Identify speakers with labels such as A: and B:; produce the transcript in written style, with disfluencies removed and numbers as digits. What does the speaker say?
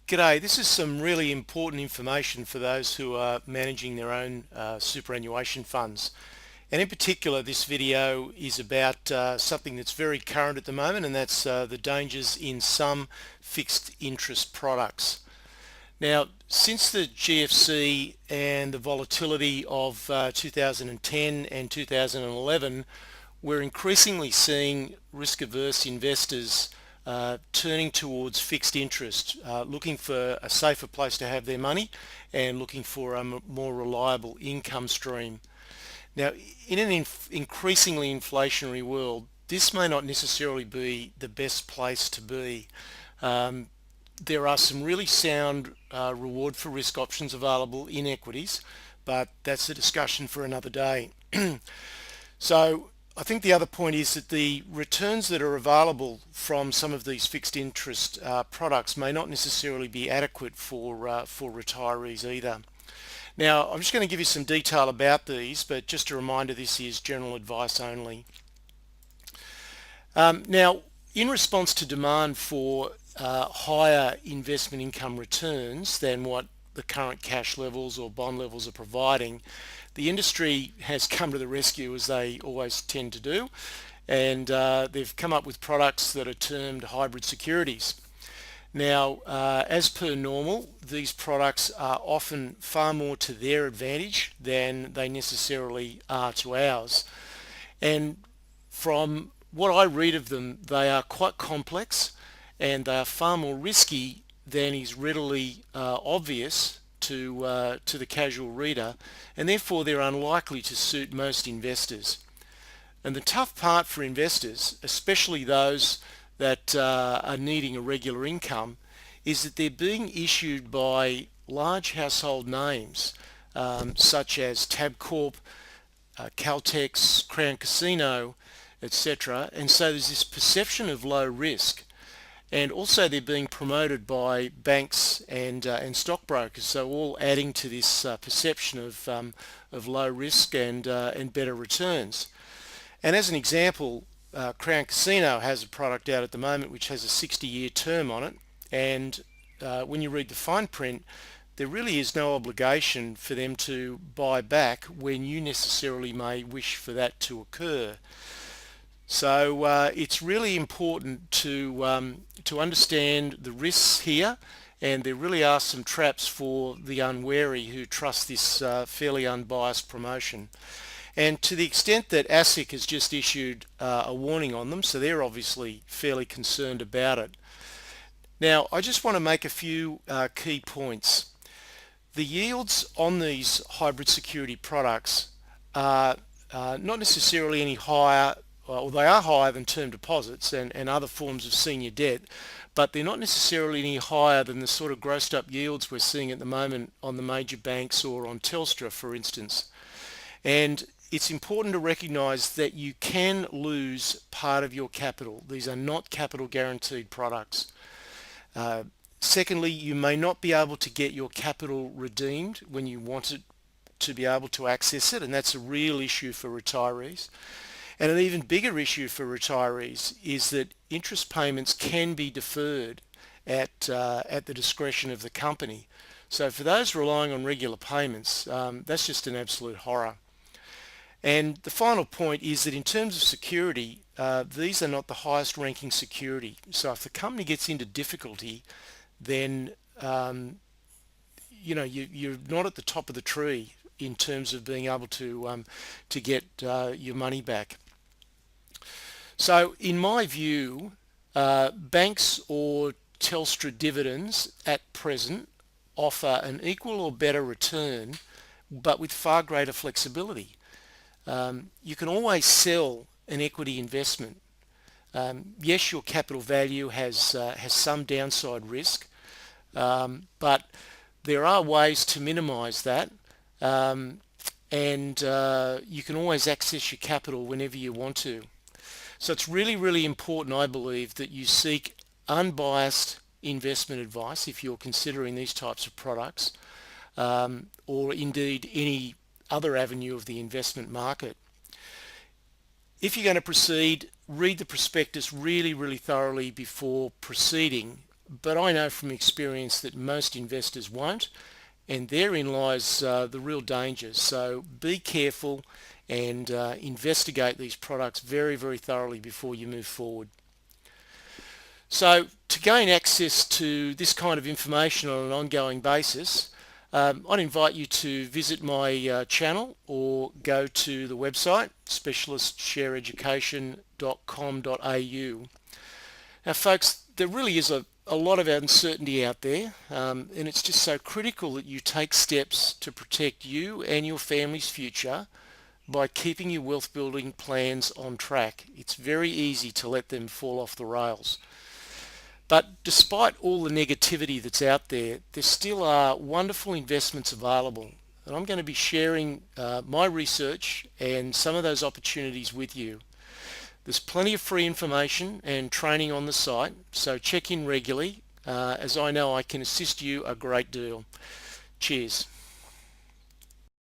A: G'day, this is some really important information for those who are managing their own superannuation funds. And in particular, this video is about something that's very current at the moment, and that's the dangers in some fixed interest products. Now, since the GFC and the volatility of 2010 and 2011, we're increasingly seeing risk-averse investors turning towards fixed interest, looking for a safer place to have their money and looking for a more reliable income stream. Now, in an increasingly inflationary world, this may not necessarily be the best place to be. There are some really sound reward for risk options available in equities, but that's a discussion for another day. So I think the other point is that the returns that are available from some of these fixed interest products may not necessarily be adequate for retirees either. Now, I'm just going to give you some detail about these, but just a reminder, this is general advice only. Now, in response to demand for higher investment income returns than what the current cash levels or bond levels are providing, the industry has come to the rescue, as they always tend to do, and they've come up with products that are termed hybrid securities. Now, as per normal, these products are often far more to their advantage than they necessarily are to ours. And from what I read of them, they are quite complex and they are far more risky than is readily obvious to the casual reader, and therefore they're unlikely to suit most investors. And the tough part for investors, especially those that are needing a regular income, is that they're being issued by large household names such as Tabcorp, Caltex, Crown Casino, etc. And so there's this perception of low risk. And also they're being promoted by banks and stockbrokers, so all adding to this perception of low risk and better returns. And as an example, Crown Casino has a product out at the moment which has a 60-year term on it, and when you read the fine print, there really is no obligation for them to buy back when you necessarily may wish for that to occur. So it's really important to understand the risks here, and there really are some traps for the unwary who trust this fairly unbiased promotion. And to the extent that ASIC has just issued a warning on them, so they're obviously fairly concerned about it. Now, I just want to make a few key points. The yields on these hybrid security products are not necessarily any higher. Well, they are higher than term deposits and other forms of senior debt, but they're not necessarily any higher than the sort of grossed up yields we're seeing at the moment on the major banks or on Telstra, for instance. And it's important to recognise that you can lose part of your capital. These are not capital guaranteed products. Secondly, you may not be able to get your capital redeemed when you want it to be able to access it, and that's a real issue for retirees. And an even bigger issue for retirees is that interest payments can be deferred at the discretion of the company. So for those relying on regular payments, that's just an absolute horror. And the final point is that in terms of security, these are not the highest ranking security. So if the company gets into difficulty, then you're not at the top of the tree in terms of being able to get your money back. So in my view, banks or Telstra dividends at present offer an equal or better return, but with far greater flexibility. You can always sell an equity investment. Yes, your capital value has some downside risk, but there are ways to minimise that, and you can always access your capital whenever you want to. So it's really, really important, I believe, that you seek unbiased investment advice if you're considering these types of products, or indeed any other avenue of the investment market. If you're going to proceed, read the prospectus really, really thoroughly before proceeding. but I know from experience that most investors won't, and therein lies the real danger. So be careful and investigate these products very, very thoroughly before you move forward. So to gain access to this kind of information on an ongoing basis, I'd invite you to visit my channel or go to the website specialistshareeducation.com.au. Now folks, there really is a lot of uncertainty out there, and it's just so critical that you take steps to protect you and your family's future by keeping your wealth building plans on track. It's very easy to let them fall off the rails. But despite all the negativity that's out there, there still are wonderful investments available. And I'm going to be sharing my research and some of those opportunities with you. There's plenty of free information and training on the site, so check in regularly, as I know I can assist you a great deal. Cheers.